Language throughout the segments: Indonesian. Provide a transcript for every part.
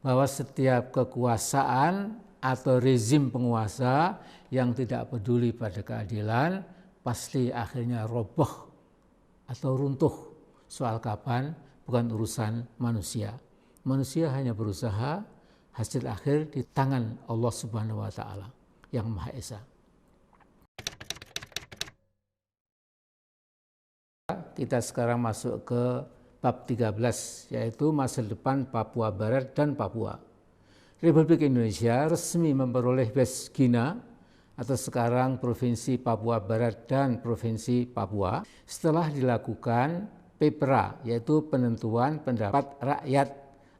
bahwa setiap kekuasaan atau rezim penguasa yang tidak peduli pada keadilan pasti akhirnya roboh atau runtuh. Soal kapan bukan urusan manusia. Manusia hanya berusaha, hasil akhir di tangan Allah Subhanahu wa taala yang Maha Esa. Kita sekarang masuk ke bab 13, yaitu masa depan Papua Barat dan Papua. Republik Indonesia resmi memperoleh West Guinea atau sekarang Provinsi Papua Barat dan Provinsi Papua setelah dilakukan PEPRA, yaitu penentuan pendapat rakyat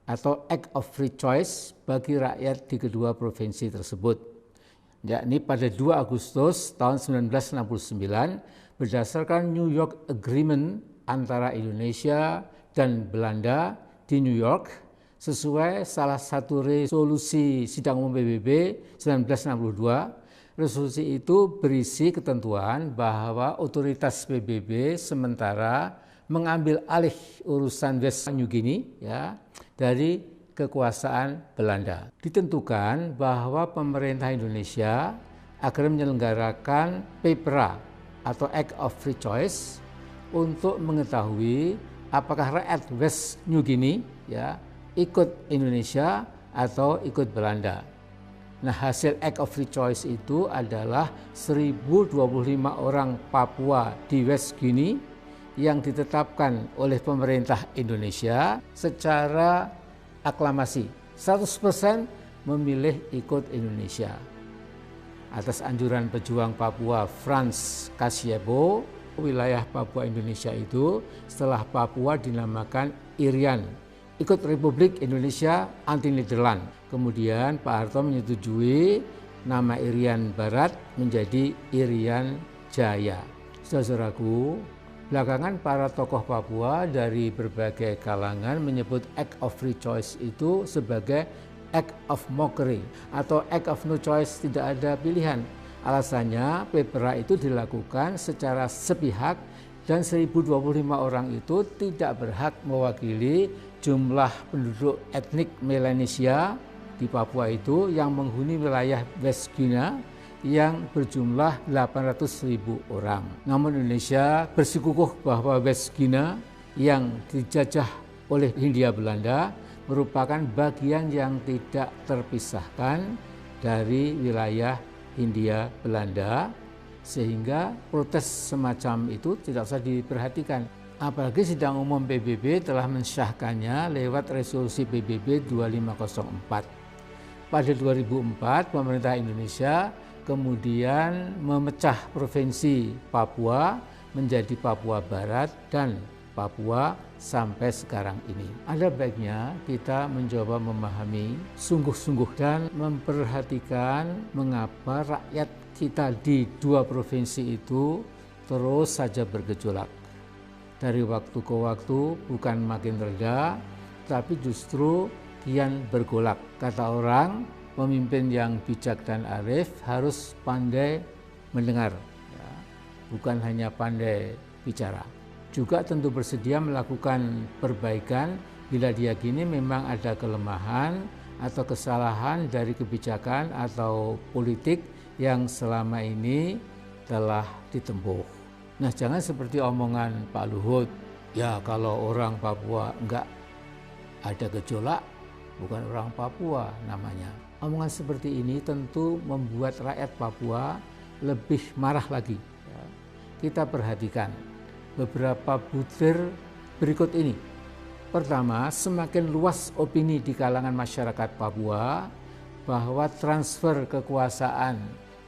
atau Act of Free Choice bagi rakyat di kedua provinsi tersebut. Yakni pada 2 Agustus tahun 1969 berdasarkan New York Agreement antara Indonesia dan Belanda di New York sesuai salah satu resolusi Sidang Umum PBB 1962. Resolusi itu berisi ketentuan bahwa otoritas PBB sementara mengambil alih urusan West New Guinea dari kekuasaan Belanda. Ditentukan bahwa pemerintah Indonesia akan menyelenggarakan PEPRA atau Act of Free Choice untuk mengetahui apakah rakyat West New Guinea ikut Indonesia atau ikut Belanda. Nah, hasil Act of Free Choice itu adalah 1025 orang Papua di West Guinea yang ditetapkan oleh pemerintah Indonesia secara aklamasi. 100% memilih ikut Indonesia. Atas anjuran pejuang Papua Frans Kasiebo, wilayah Papua Indonesia itu setelah Papua dinamakan Irian, ikut Republik Indonesia Anti-Nederland. Kemudian Pak Harto menyetujui nama Irian Barat menjadi Irian Jaya. Saudaraku, belakangan para tokoh Papua dari berbagai kalangan menyebut Act of Free Choice itu sebagai Act of Mockery atau Act of No Choice, tidak ada pilihan. Alasannya PEPRA itu dilakukan secara sepihak dan 1025 orang itu tidak berhak mewakili jumlah penduduk etnik Melanesia di Papua itu yang menghuni wilayah West Guinea yang berjumlah 800.000 orang. Namun Indonesia bersikukuh bahwa West Guinea yang dijajah oleh Hindia Belanda merupakan bagian yang tidak terpisahkan dari wilayah Hindia Belanda, sehingga protes semacam itu tidak usah diperhatikan. Apalagi Sidang Umum PBB telah mensahkannya lewat resolusi PBB 2504. Pada 2004, pemerintah Indonesia kemudian memecah provinsi Papua menjadi Papua Barat dan Papua sampai sekarang ini. Ada baiknya kita mencoba memahami sungguh-sungguh dan memperhatikan mengapa rakyat kita di dua provinsi itu terus saja bergejolak. Dari waktu ke waktu bukan makin reda, tapi justru kian bergolak. Kata orang, pemimpin yang bijak dan arif harus pandai mendengar, bukan hanya pandai bicara. Juga tentu bersedia melakukan perbaikan bila diyakini memang ada kelemahan atau kesalahan dari kebijakan atau politik yang selama ini telah ditempuh. Nah, jangan seperti omongan Pak Luhut, ya kalau orang Papua enggak ada gejolak, bukan orang Papua namanya. Omongan seperti ini tentu membuat rakyat Papua lebih marah lagi. Kita perhatikan beberapa butir berikut ini. Pertama, semakin luas opini di kalangan masyarakat Papua bahwa transfer kekuasaan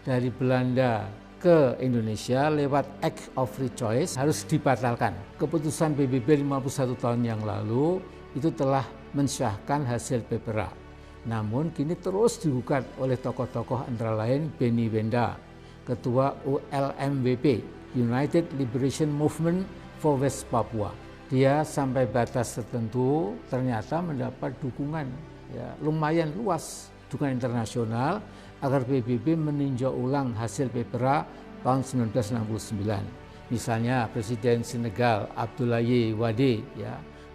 dari Belanda ke Indonesia lewat Act of Free Choice harus dibatalkan. Keputusan PBB 51 tahun yang lalu itu telah mensahkan hasil PEPRA. Namun kini terus digugat oleh tokoh-tokoh antara lain Benny Wenda, Ketua ULMWP, United Liberation Movement for West Papua. Dia sampai batas tertentu ternyata mendapat dukungan lumayan luas, dukungan internasional agar PBB meninjau ulang hasil PEPRA tahun 1969. Misalnya Presiden Senegal Abdoulaye Wade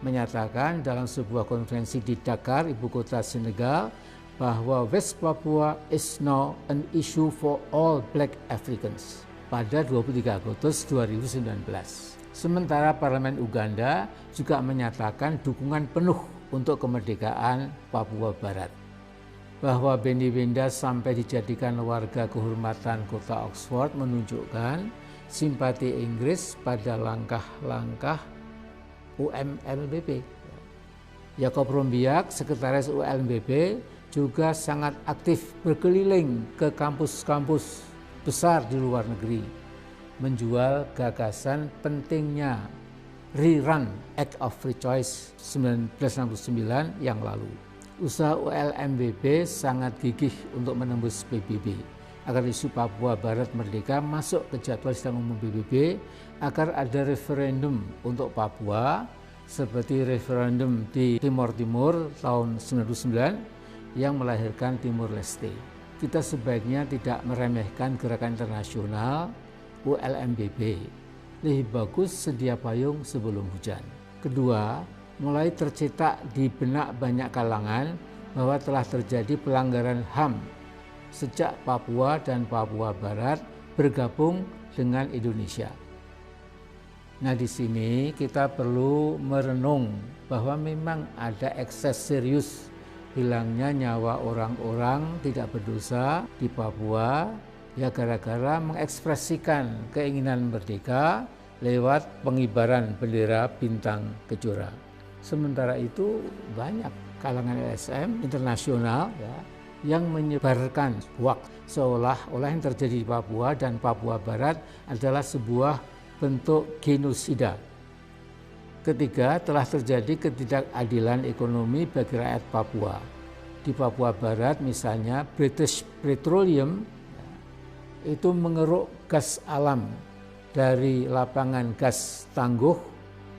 menyatakan dalam sebuah konferensi di Dakar, ibu kota Senegal, bahwa West Papua is now an issue for all Black Africans pada 23 Agustus 2019. Sementara Parlemen Uganda juga menyatakan dukungan penuh untuk kemerdekaan Papua Barat. Bahwa Benny Wenda sampai dijadikan warga kehormatan kota Oxford menunjukkan simpati Inggris pada langkah-langkah UMLBP. Jacob Rombiak, sekretaris UMLBP, juga sangat aktif berkeliling ke kampus-kampus besar di luar negeri, menjual gagasan pentingnya rerun Act of Free Choice 1969 yang lalu. Usaha ULMBP sangat gigih untuk menembus PBB, agar isu Papua Barat Merdeka masuk ke jadwal sidang umum PBB, agar ada referendum untuk Papua, seperti referendum di Timor Timur tahun 1999 yang melahirkan Timur Leste. Kita sebaiknya tidak meremehkan gerakan internasional ULMBP. Lebih bagus sedia payung sebelum hujan. Kedua, mulai tercetak di benak banyak kalangan bahwa telah terjadi pelanggaran HAM sejak Papua dan Papua Barat bergabung dengan Indonesia. Nah, di sini kita perlu merenung bahwa memang ada ekses serius hilangnya nyawa orang-orang tidak berdosa di Papua, ya gara-gara mengekspresikan keinginan merdeka lewat pengibaran bendera bintang kejora. Sementara itu banyak kalangan LSM internasional ya, yang menyebarkan hoaks seolah-olah yang terjadi di Papua dan Papua Barat adalah sebuah bentuk genosida. Ketiga, telah terjadi ketidakadilan ekonomi bagi rakyat Papua. Di Papua Barat misalnya British Petroleum itu mengeruk gas alam dari lapangan gas Tangguh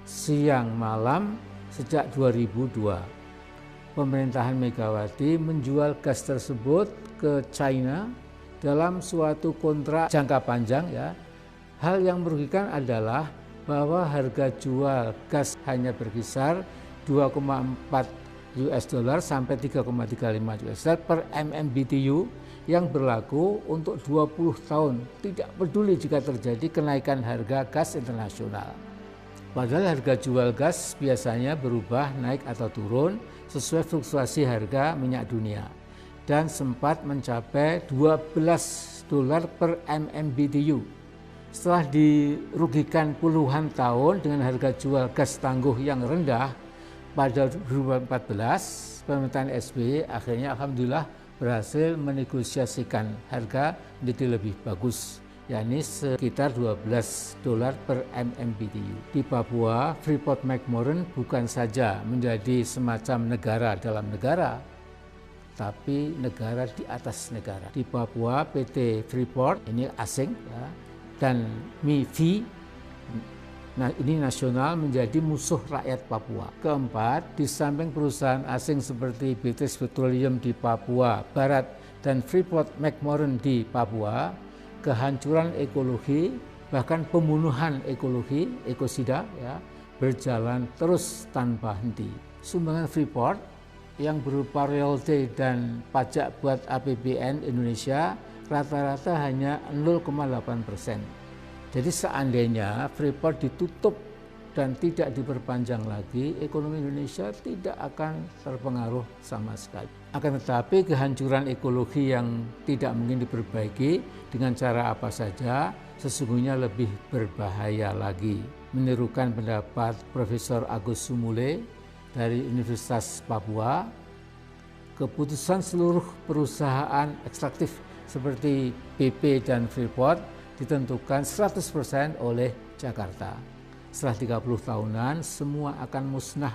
siang malam sejak 2002. Pemerintahan Megawati menjual gas tersebut ke China dalam suatu kontrak jangka panjang ya. Hal yang merugikan adalah bahwa harga jual gas hanya berkisar 2,4 US dollar sampai 3,35 US dollar per MMBTU yang berlaku untuk 20 tahun, tidak peduli jika terjadi kenaikan harga gas internasional. Padahal harga jual gas biasanya berubah naik atau turun sesuai fluktuasi harga minyak dunia dan sempat mencapai 12 dolar per MMBTU. Setelah dirugikan puluhan tahun dengan harga jual gas Tangguh yang rendah, pada 2014 pemerintahan SBY akhirnya alhamdulillah berhasil menegosiasikan harga menjadi lebih bagus, yakni sekitar 12 dolar per MMBTU. Di Papua, Freeport-McMoRan bukan saja menjadi semacam negara dalam negara, tapi negara di atas negara. Di Papua, PT Freeport ini asing ya, dan MIFI, nah ini nasional, menjadi musuh rakyat Papua. Keempat, di samping perusahaan asing seperti British Petroleum di Papua Barat dan Freeport-McMoRan di Papua, kehancuran ekologi bahkan pembunuhan ekologi, ekosida ya, berjalan terus tanpa henti. Sumbangan Freeport yang berupa royalti dan pajak buat APBN Indonesia rata-rata hanya 0,8%. Jadi seandainya Freeport ditutup dan tidak diperpanjang lagi, ekonomi Indonesia tidak akan terpengaruh sama sekali. Akan tetapi kehancuran ekologi yang tidak mungkin diperbaiki dengan cara apa saja sesungguhnya lebih berbahaya lagi. Menirukan pendapat Profesor Agus Sumule dari Universitas Papua, keputusan seluruh perusahaan ekstraktif seperti BP dan Freeport ditentukan 100% oleh Jakarta. Setelah 30 tahunan semua akan musnah.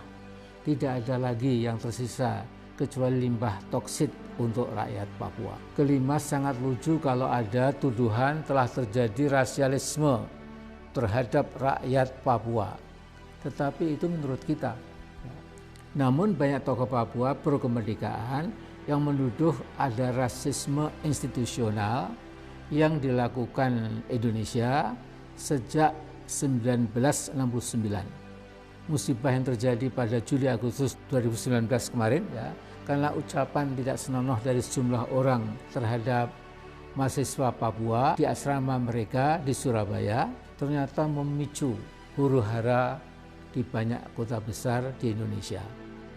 Tidak ada lagi yang tersisa kecuali limbah toksit untuk rakyat Papua. Kelima, sangat lucu kalau ada tuduhan telah terjadi rasialisme terhadap rakyat Papua. Tetapi itu menurut kita. Namun banyak tokoh Papua pro kemerdekaan yang menuduh ada rasisme institusional yang dilakukan Indonesia sejak 1969. musibah yang terjadi pada Juli Agustus 2019 kemarin ya, karena ucapan tidak senonoh dari sejumlah orang terhadap mahasiswa Papua di asrama mereka di Surabaya ternyata memicu huru-hara di banyak kota besar di Indonesia.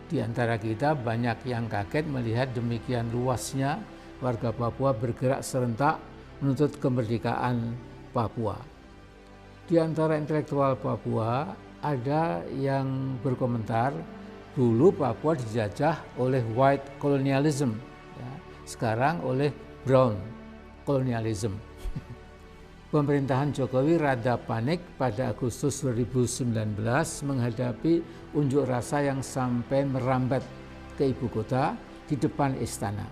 Di antara kita banyak yang kaget melihat demikian luasnya warga Papua bergerak serentak menuntut kemerdekaan Papua. Di antara intelektual Papua ada yang berkomentar, dulu Papua dijajah oleh white colonialism, ya, sekarang oleh brown colonialism. Pemerintahan Jokowi rada panik pada Agustus 2019 menghadapi unjuk rasa yang sampai merambat ke ibu kota di depan istana.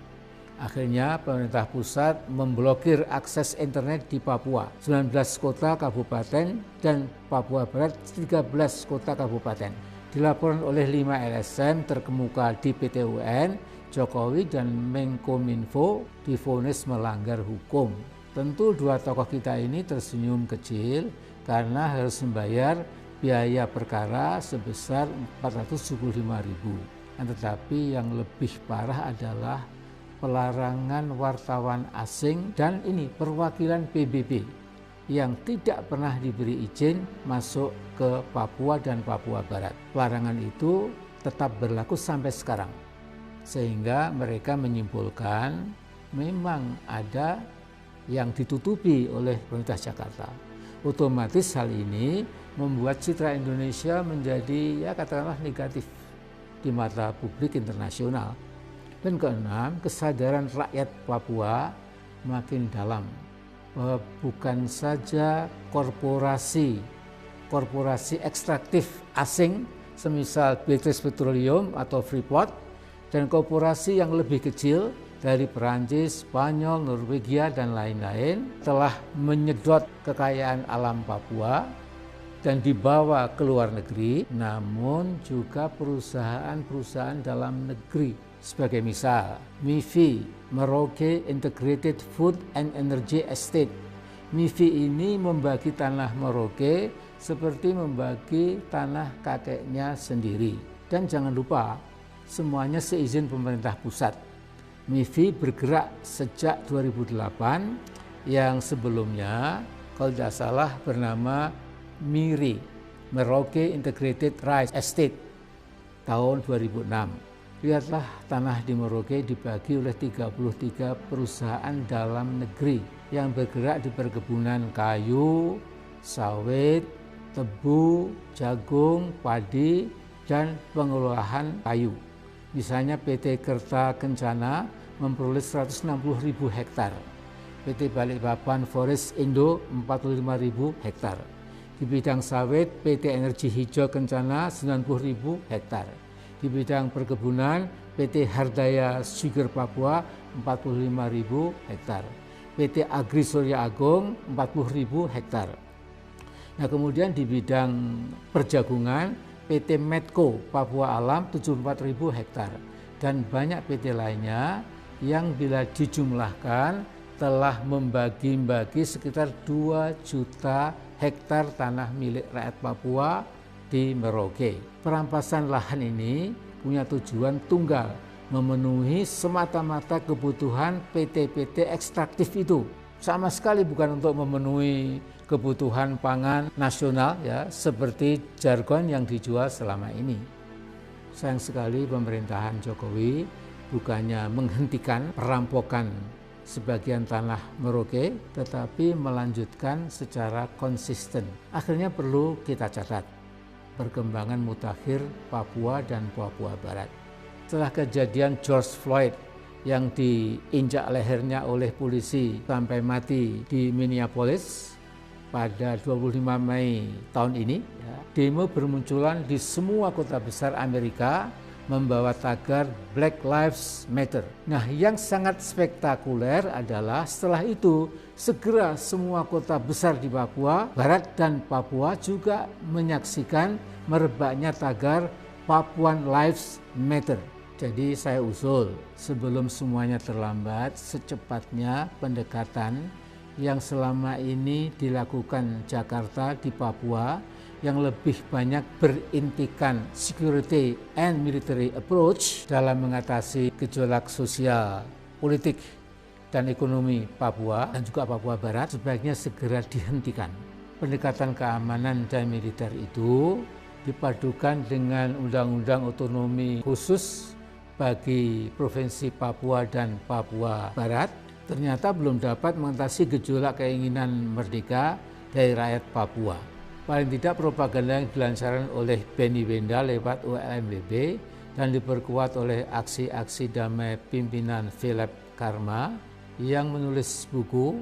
Akhirnya pemerintah pusat memblokir akses internet di Papua, 19 kota kabupaten dan Papua Barat 13 kota kabupaten. Dilaporkan oleh 5 LSM terkemuka di PT UN, Jokowi dan Menkominfo divonis melanggar hukum. Tentu dua tokoh kita ini tersenyum kecil karena harus membayar biaya perkara sebesar 475.000. Tetapi yang lebih parah adalah pelarangan wartawan asing dan ini perwakilan PBB yang tidak pernah diberi izin masuk ke Papua dan Papua Barat. Pelarangan itu tetap berlaku sampai sekarang, sehingga mereka menyimpulkan memang ada yang ditutupi oleh pemerintah Jakarta. Otomatis hal ini membuat citra Indonesia menjadi ya katakanlah negatif di mata publik internasional. Dan keenam, kesadaran rakyat Papua makin dalam bahwa bukan saja korporasi ekstraktif asing semisal British Petroleum atau Freeport dan korporasi yang lebih kecil dari Perancis, Spanyol, Norwegia dan lain-lain telah menyedot kekayaan alam Papua dan dibawa ke luar negeri, namun juga perusahaan-perusahaan dalam negeri. Sebagai misal, MIFI, Merauke Integrated Food and Energy Estate. MIFI ini membagi tanah Merauke seperti membagi tanah kakeknya sendiri. Dan jangan lupa, semuanya seizin pemerintah pusat. MIFI bergerak sejak 2008, yang sebelumnya kalau tidak salah bernama MIRI, Merauke Integrated Rice Estate, tahun 2006. Lihatlah tanah di Merauke dibagi oleh 33 perusahaan dalam negeri yang bergerak di perkebunan kayu, sawit, tebu, jagung, padi, dan pengelolaan kayu. Misalnya PT Kerta Kencana memperoleh 160.000 hektar, PT Balikpapan Forest Indo 45.000 hektar. Di bidang sawit, PT Energi Hijau Kencana 90.000 hektar. Di bidang perkebunan, PT Hardaya Sugar Papua 45.000 hektar. PT Agri Surya Agung 40.000 hektar. Nah, kemudian di bidang perjagungan, PT Medco Papua Alam 74.000 hektar. Dan banyak PT lainnya yang bila dijumlahkan telah membagi-bagi sekitar 2 juta hektar tanah milik rakyat Papua di Merauke. Perampasan lahan ini punya tujuan tunggal, memenuhi semata-mata kebutuhan PT-PT ekstraktif itu. Sama sekali bukan untuk memenuhi kebutuhan pangan nasional ya, seperti jargon yang dijual selama ini. Sayang sekali pemerintahan Jokowi bukannya menghentikan perampokan sebagian tanah Merauke, tetapi melanjutkan secara konsisten. Akhirnya perlu kita catat perkembangan mutakhir Papua dan Papua Barat. Setelah kejadian George Floyd yang diinjak lehernya oleh polisi sampai mati di Minneapolis pada 25 Mei tahun ini, demo bermunculan di semua kota besar Amerika membawa tagar Black Lives Matter. Nah, yang sangat spektakuler adalah setelah itu segera semua kota besar di Papua Barat dan Papua juga menyaksikan merebaknya tagar Papuan Lives Matter. Jadi saya usul sebelum semuanya terlambat, secepatnya pendekatan yang selama ini dilakukan Jakarta di Papua yang lebih banyak berintikan security and military approach dalam mengatasi gejolak sosial, politik, dan ekonomi Papua dan juga Papua Barat sebaiknya segera dihentikan. Pendekatan keamanan dan militer itu dipadukan dengan undang-undang otonomi khusus bagi Provinsi Papua dan Papua Barat ternyata belum dapat mengatasi gejolak keinginan merdeka dari rakyat Papua. Paling tidak propaganda yang dilancarkan oleh Benny Wenda lewat ULMWB dan diperkuat oleh aksi-aksi damai pimpinan Philip Karma yang menulis buku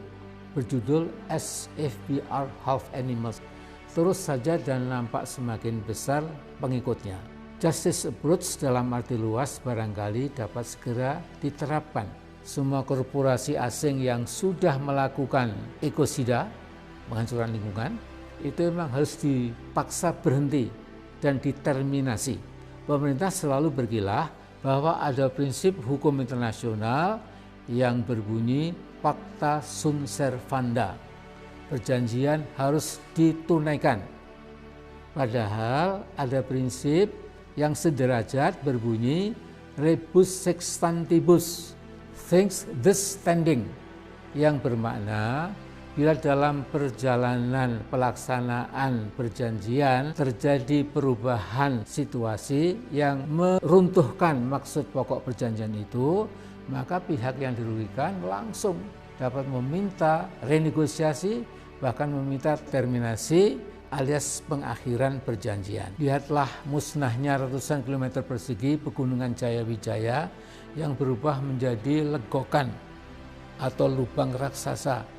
berjudul As If We Are Half Animals terus saja dan nampak semakin besar pengikutnya. Justice approach dalam arti luas barangkali dapat segera diterapkan. Semua korporasi asing yang sudah melakukan ekosida, penghancuran lingkungan, itu memang harus dipaksa berhenti dan diterminasi. Pemerintah selalu berkilah bahwa ada prinsip hukum internasional yang berbunyi Pacta sunt servanda. Perjanjian harus ditunaikan. Padahal ada prinsip yang sederajat berbunyi rebus sextantibus, things this standing, yang bermakna bila dalam perjalanan pelaksanaan perjanjian terjadi perubahan situasi yang meruntuhkan maksud pokok perjanjian itu, maka pihak yang dirugikan langsung dapat meminta renegosiasi, bahkan meminta terminasi alias pengakhiran perjanjian. Lihatlah musnahnya ratusan kilometer persegi pegunungan Jayawijaya yang berubah menjadi legokan atau lubang raksasa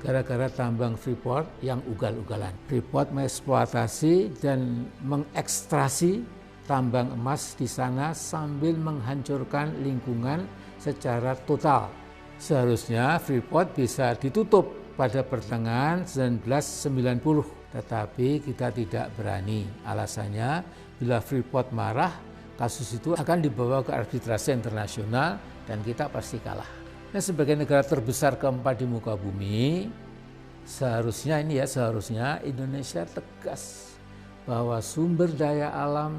gara-gara tambang Freeport yang ugal-ugalan. Freeport mengeksploitasi dan mengekstrasi tambang emas di sana sambil menghancurkan lingkungan secara total. Seharusnya Freeport bisa ditutup pada pertengahan 1990, tetapi kita tidak berani. Alasannya, bila Freeport marah, kasus itu akan dibawa ke arbitrase internasional dan kita pasti kalah. Nah, sebagai negara terbesar keempat di muka bumi, seharusnya Indonesia tegas bahwa sumber daya alam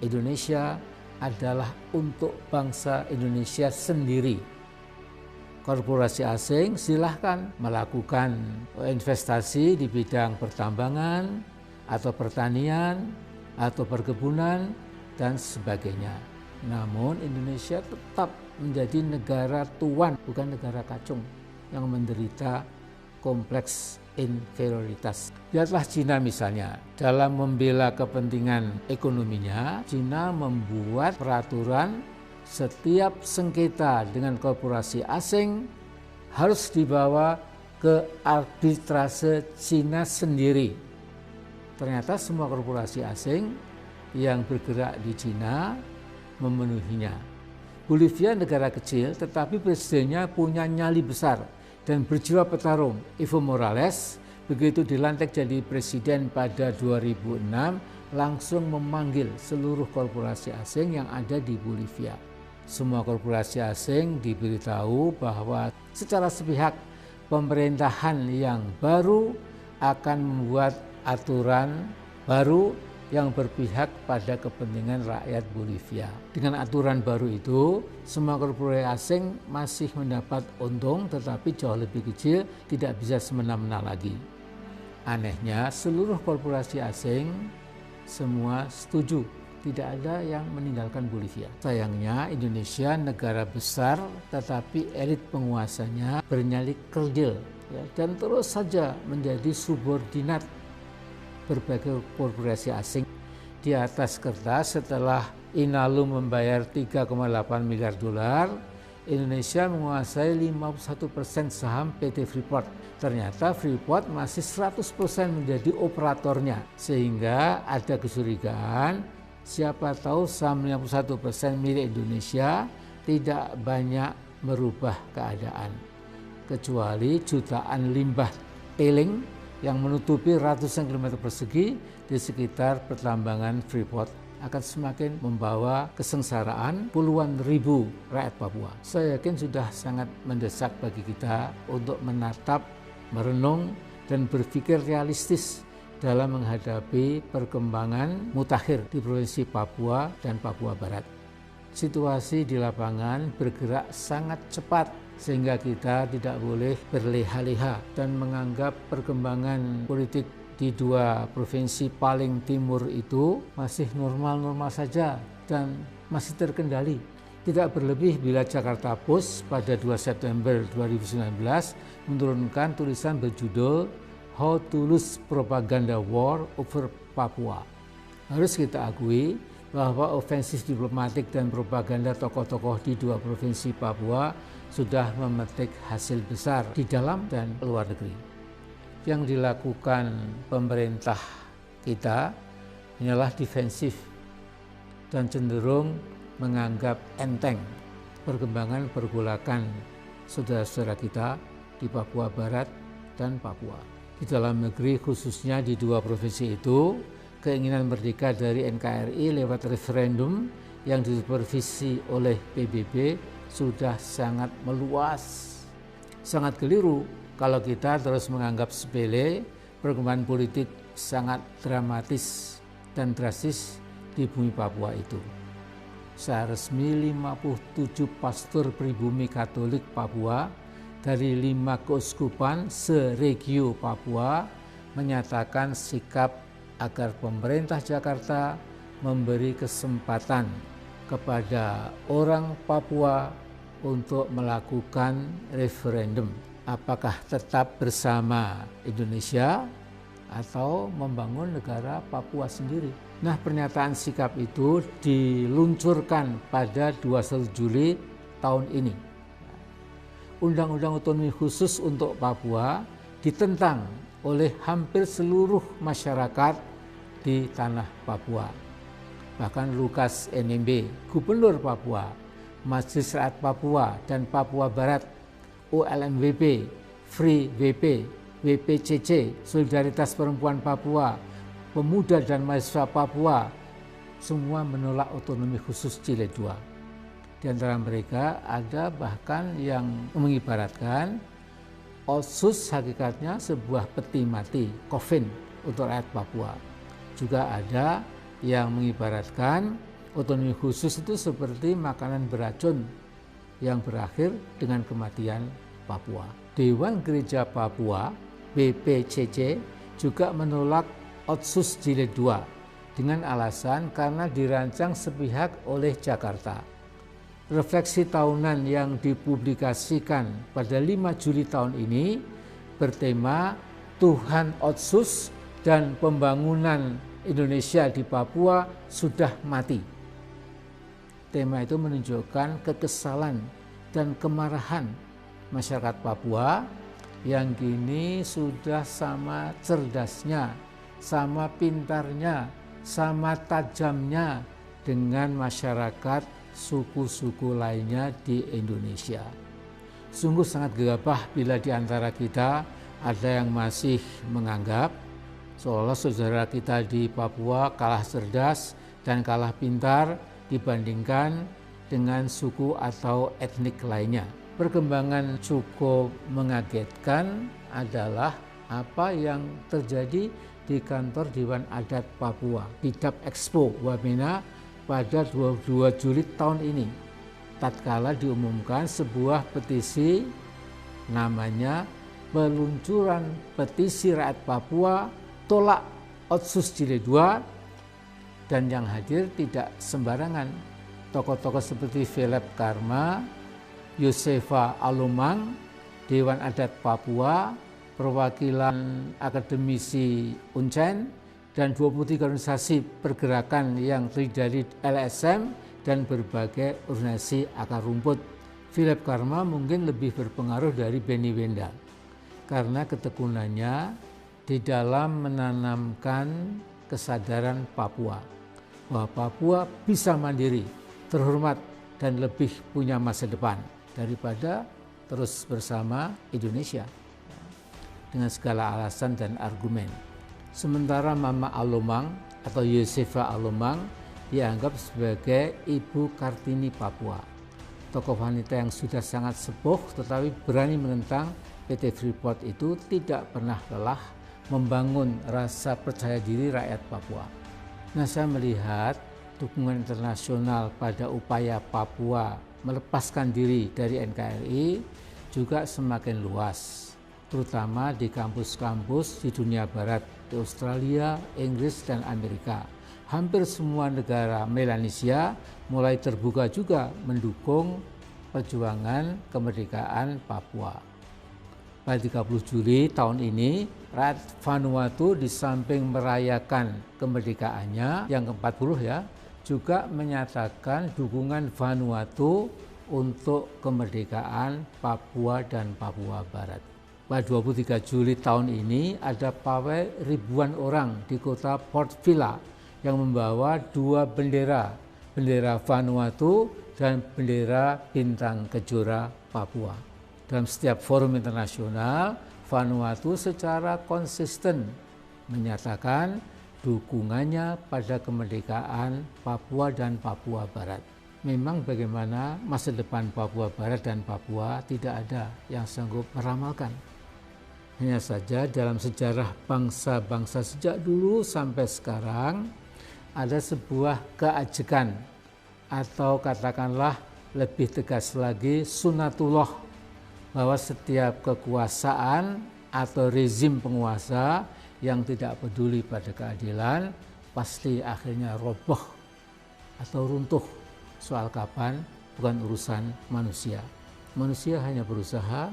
Indonesia adalah untuk bangsa Indonesia sendiri. Korporasi asing silahkan melakukan investasi di bidang pertambangan atau pertanian atau perkebunan dan sebagainya. Namun Indonesia tetap menjadi negara tuan, bukan negara kacung yang menderita kompleks inferioritas. Lihatlah Cina misalnya, dalam membela kepentingan ekonominya, Cina membuat peraturan setiap sengketa dengan korporasi asing harus dibawa ke arbitrase Cina sendiri. Ternyata semua korporasi asing yang bergerak di Cina memenuhinya. Bolivia negara kecil tetapi presidennya punya nyali besar dan berjiwa petarung. Evo Morales begitu dilantik jadi presiden pada 2006 langsung memanggil seluruh korporasi asing yang ada di Bolivia. Semua korporasi asing diberitahu bahwa secara sepihak pemerintahan yang baru akan membuat aturan baru yang berpihak pada kepentingan rakyat Bolivia. Dengan aturan baru itu, semua korporasi asing masih mendapat untung tetapi jauh lebih kecil, tidak bisa semena-mena lagi. Anehnya, seluruh korporasi asing semua setuju, tidak ada yang meninggalkan Bolivia. Sayangnya Indonesia negara besar tetapi elit penguasanya bernyali kerdil dan terus saja menjadi subordinat berbagai korporasi asing. Di atas kertas setelah Inalum membayar 3,8 miliar dolar, Indonesia menguasai 51% saham PT Freeport. Ternyata Freeport masih 100% menjadi operatornya, sehingga ada kecurigaan siapa tahu saham 51% milik Indonesia tidak banyak merubah keadaan, kecuali jutaan limbah tailing yang menutupi ratusan kilometer persegi di sekitar pertambangan Freeport akan semakin membawa kesengsaraan puluhan ribu rakyat Papua. Saya yakin sudah sangat mendesak bagi kita untuk menatap, merenung, dan berpikir realistis dalam menghadapi perkembangan mutakhir di Provinsi Papua dan Papua Barat. Situasi di lapangan bergerak sangat cepat sehingga kita tidak boleh berleha-leha dan menganggap perkembangan politik di dua provinsi paling timur itu masih normal-normal saja dan masih terkendali. Tidak berlebih bila Jakarta Post pada 2 September 2019 menurunkan tulisan berjudul How to Lose Propaganda War Over Papua. Harus kita akui bahwa ofensif diplomatik dan propaganda tokoh-tokoh di dua provinsi Papua sudah memetik hasil besar di dalam dan luar negeri. Yang dilakukan pemerintah kita hanyalah defensif dan cenderung menganggap enteng perkembangan pergolakan saudara-saudara kita di Papua Barat dan Papua. Di dalam negeri khususnya di dua provinsi itu, keinginan merdeka dari NKRI lewat referendum yang disupervisi oleh PBB sudah sangat meluas. Sangat keliru kalau kita terus menganggap sepele perkembangan politik sangat dramatis dan drastis di bumi Papua itu. Secara resmi 57 pastor pribumi Katolik Papua dari 5 keuskupan se-regio Papua menyatakan sikap agar pemerintah Jakarta memberi kesempatan kepada orang Papua untuk melakukan referendum. Apakah tetap bersama Indonesia atau membangun negara Papua sendiri? Nah, pernyataan sikap itu diluncurkan pada 21 Juli tahun ini. Undang-undang otonomi khusus untuk Papua ditentang oleh hampir seluruh masyarakat di tanah Papua. Bahkan Lukas NMB, Gubernur Papua, Majelis Rakyat Papua dan Papua Barat, OLMWP, Free WP, WPCC, Solidaritas Perempuan Papua, Pemuda dan Mahasiswa Papua, semua menolak otonomi khusus Jilid 2. Di antara mereka ada bahkan yang mengibaratkan Otsus hakikatnya sebuah peti mati, coffin untuk rakyat Papua. Juga ada yang mengibaratkan otonomi khusus itu seperti makanan beracun yang berakhir dengan kematian Papua. Dewan Gereja Papua, BPCC, juga menolak Otsus Jilid 2 dengan alasan karena dirancang sepihak oleh Jakarta. Refleksi tahunan yang dipublikasikan pada 5 Juli tahun ini bertema Tuhan Otsus dan Pembangunan Indonesia di Papua sudah mati. Tema itu menunjukkan kekesalan dan kemarahan masyarakat Papua yang kini sudah sama cerdasnya, sama pintarnya, sama tajamnya dengan masyarakat suku-suku lainnya di Indonesia. Sungguh sangat gegabah bila di antara kita ada yang masih menganggap seolah saudara kita di Papua kalah cerdas dan kalah pintar dibandingkan dengan suku atau etnik lainnya. Perkembangan cukup mengagetkan adalah apa yang terjadi di kantor Dewan Adat Papua, Bidap Expo Wamena pada 22 Juli tahun ini. Tatkala diumumkan sebuah petisi namanya Peluncuran Petisi Rakyat Papua Tolak Otsus Jilid 2, dan yang hadir tidak sembarangan. Tokoh-tokoh seperti Philip Karma, Yosefa Alomang, Dewan Adat Papua, perwakilan akademisi Uncen, dan 23 organisasi pergerakan yang terdiri dari LSM dan berbagai organisasi akar rumput. Philip Karma mungkin lebih berpengaruh dari Benny Wenda karena ketekunannya di dalam menanamkan kesadaran Papua bahwa Papua bisa mandiri, terhormat, dan lebih punya masa depan daripada terus bersama Indonesia dengan segala alasan dan argumen. Sementara Mama Alomang atau Yosefa Alomang dianggap sebagai Ibu Kartini Papua, tokoh wanita yang sudah sangat sepuh tetapi berani menentang PT Freeport itu tidak pernah lelah membangun rasa percaya diri rakyat Papua. Nah, saya melihat dukungan internasional pada upaya Papua melepaskan diri dari NKRI juga semakin luas, terutama di kampus-kampus di dunia barat, di Australia, Inggris, dan Amerika. Hampir semua negara Melanesia mulai terbuka juga mendukung perjuangan kemerdekaan Papua. Pada 30 Juli tahun ini, rakyat Vanuatu di samping merayakan kemerdekaannya yang ke-40 ya, juga menyatakan dukungan Vanuatu untuk kemerdekaan Papua dan Papua Barat. Pada 23 Juli tahun ini ada pawai ribuan orang di kota Port Vila yang membawa dua bendera, bendera Vanuatu dan bendera bintang kejora Papua. Dalam setiap forum internasional, Vanuatu secara konsisten menyatakan dukungannya pada kemerdekaan Papua dan Papua Barat. Memang bagaimana masa depan Papua Barat dan Papua tidak ada yang sanggup meramalkan. Hanya saja dalam sejarah bangsa-bangsa sejak dulu sampai sekarang ada sebuah keajekan atau katakanlah lebih tegas lagi sunatullah, bahwa setiap kekuasaan atau rezim penguasa yang tidak peduli pada keadilan pasti akhirnya roboh atau runtuh. Soal kapan bukan urusan manusia. Manusia hanya berusaha,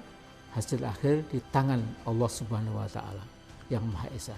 hasil akhir di tangan Allah Subhanahu wa taala yang Maha Esa.